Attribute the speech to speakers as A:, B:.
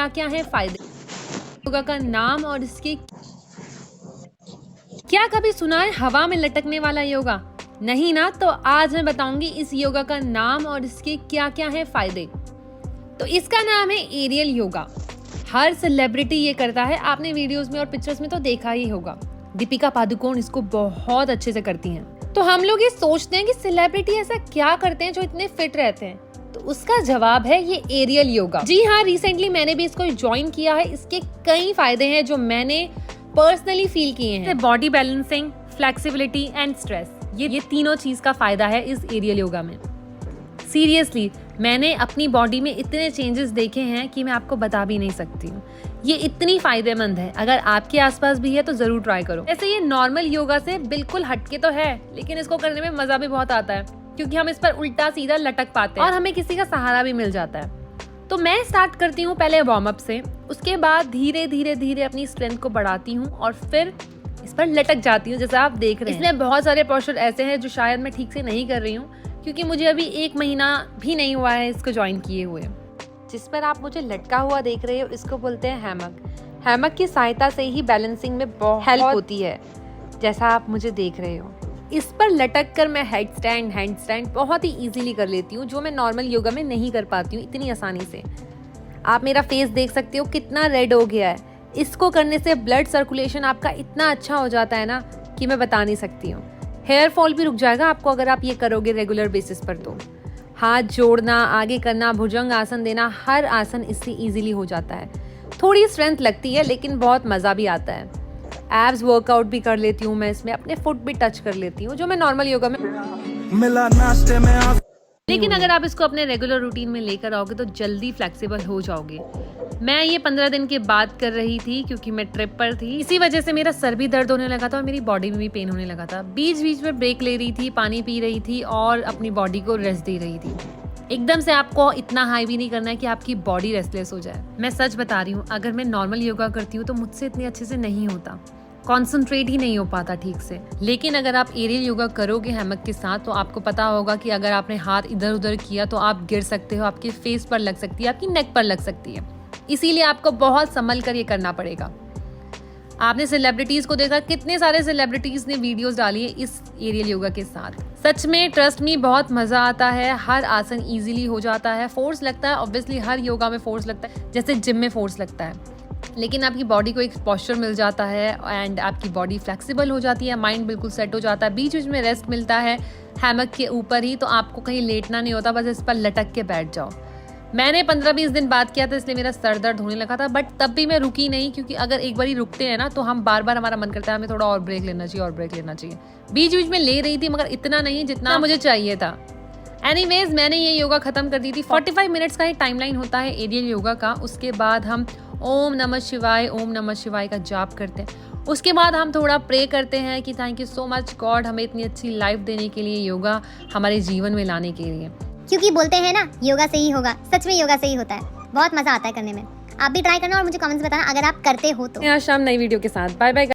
A: क्या क्या है फायदे, योगा का नाम और इसके क्या कभी सुना है हवा में लटकने वाला योगा? नहीं ना? तो आज मैं बताऊंगी इस योगा का नाम और इसके क्या क्या है फायदे। तो इसका नाम है एरियल योगा। हर सेलिब्रिटी ये करता है, आपने वीडियोस में और पिक्चर्स में तो देखा ही होगा। दीपिका पादुकोण इसको बहुत अच्छे से करती हैं। तो हम लोग ये सोचते हैं कि सेलिब्रिटी ऐसा क्या करते हैं जो इतने फिट रहते हैं, तो उसका जवाब है ये एरियल योगा। जी हाँ, रिसेंटली मैंने भी इसको ज्वाइन किया है। इसके कई फायदे हैं जो मैंने पर्सनली फील किए हैं। Body balancing, flexibility and stress, ये तीनों चीज का फायदा है इस एरियल योगा में। सीरियसली मैंने अपनी बॉडी में इतने चेंजेस देखे हैं कि मैं आपको बता भी नहीं सकती हूँ। ये इतनी फायदेमंद है, अगर आपके आसपास भी है तो जरूर ट्राई करो। ऐसे ये नॉर्मल योगा से बिल्कुल हटके तो है, लेकिन इसको करने में मजा भी बहुत आता है क्योंकि हम इस पर उल्टा सीधा लटक पाते हैं और हमें किसी का सहारा भी मिल जाता है। तो मैं स्टार्ट करती हूँ पहले वार्म अप से, उसके बाद धीरे धीरे धीरे अपनी स्ट्रेंथ को बढ़ाती हूँ और फिर इस पर लटक जाती हूँ, जैसा आप देख रहे हैं। इसमें बहुत सारे पोस्चर ऐसे हैं जो शायद मैं ठीक से नहीं कर रही हूँ क्योंकि मुझे अभी 1 महीना भी नहीं हुआ है इसको ज्वाइन किए हुए। जिस पर आप मुझे लटका हुआ देख रहे हो इसको बोलते हैं हैमक। हैमक की सहायता से ही बैलेंसिंग में बहुत हेल्प होती है, जैसा आप मुझे देख रहे हो। इस पर लटक कर मैं हैंड स्टैंड बहुत ही इजीली कर लेती हूँ, जो मैं नॉर्मल योगा में नहीं कर पाती हूँ इतनी आसानी से। आप मेरा फेस देख सकते हो कितना रेड हो गया है। इसको करने से ब्लड सर्कुलेशन आपका इतना अच्छा हो जाता है ना कि मैं बता नहीं सकती हूँ। हेयर फॉल भी रुक जाएगा आपको अगर आप ये करोगे रेगुलर बेसिस पर। तो हाथ जोड़ना, आगे करना, भुजंग आसन देना, हर आसन इससे इजीली हो जाता है। थोड़ी स्ट्रेंथ लगती है लेकिन बहुत मज़ा भी आता है। एब्स वर्कआउट भी कर लेती हूँ मैं इसमें, अपने फुट भी टच कर लेती हूँ जो मैं नॉर्मल योगा में मिला नाश्ते में। लेकिन अगर आप इसको अपने रेगुलर रूटीन में लेकर आओगे तो जल्दी फ्लेक्सिबल हो जाओगे। मैं ये 15 दिन के बाद कर रही थी क्योंकि मैं ट्रिप पर थी, इसी वजह से मेरा सर भी दर्द होने लगा था और मेरी बॉडी में भी पेन होने लगा था। बीच बीच में ब्रेक ले रही थी, पानी पी रही थी और अपनी बॉडी को रेस्ट दे रही थी। एकदम से आपको इतना हाई भी नहीं करना है कि आपकी बॉडी रेस्टलेस हो जाए। मैं सच बता रही हूँ, अगर मैं नॉर्मल योगा करती हूँ तो मुझसे इतने अच्छे से नहीं होता, कॉन्सेंट्रेट ही नहीं हो पाता ठीक से। लेकिन अगर आप एरियल योगा करोगे हैमक के साथ तो आपको पता होगा कि अगर आपने हाथ इधर उधर किया तो आप गिर सकते हो, आपके फेस पर लग सकती है, आपकी नेक पर लग सकती है। इसीलिए आपको बहुत संभल कर ये करना पड़ेगा। आपने सेलिब्रिटीज को देखा, कितने सारे सेलिब्रिटीज ने वीडियोस डाली है इस एरियल योगा के साथ। सच में ट्रस्ट मी बहुत मजा आता है, हर आसन इजीली हो जाता है। फोर्स लगता है, ऑब्वियसली हर योगा में फोर्स लगता है, जैसे जिम में फोर्स लगता है, लेकिन आपकी बॉडी को एक पोस्चर मिल जाता है एंड आपकी बॉडी फ्लेक्सिबल हो जाती है, माइंड बिल्कुल सेट हो जाता है। बीच बीच में रेस्ट मिलता है हैमक के ऊपर ही, तो आपको कहीं लेटना नहीं होता, बस इस पर लटक के बैठ जाओ। मैंने 15-20 दिन बाद किया था इसलिए मेरा सर दर्द होने लगा था, बट तब भी मैं रुकी नहीं क्योंकि अगर एक बार रुकते हैं ना तो हम बार बार हमारा मन करता है हमें थोड़ा और ब्रेक लेना चाहिए। बीच बीच में ले रही थी मगर इतना नहीं जितना मुझे चाहिए था। एनीवेज मैंने ये योगा खत्म कर दी थी। 45 मिनट्स का ही टाइमलाइन होता है एरियल योगा का। उसके बाद हम ओम नमः शिवाय का जाप करते हैं। उसके बाद हम थोड़ा प्रे करते हैं कि thank you so much God हमें इतनी अच्छी लाइफ देने के लिए, योगा हमारे जीवन में लाने के लिए।
B: क्योंकि बोलते हैं ना योगा से ही होगा, सच में योगा से ही होता है। बहुत मजा आता है करने में। आप भी ट्राई करना और मुझे कमेंट्स बताना अगर आप करते हो तो।
A: आज शाम नई वीडियो के साथ। Bye bye.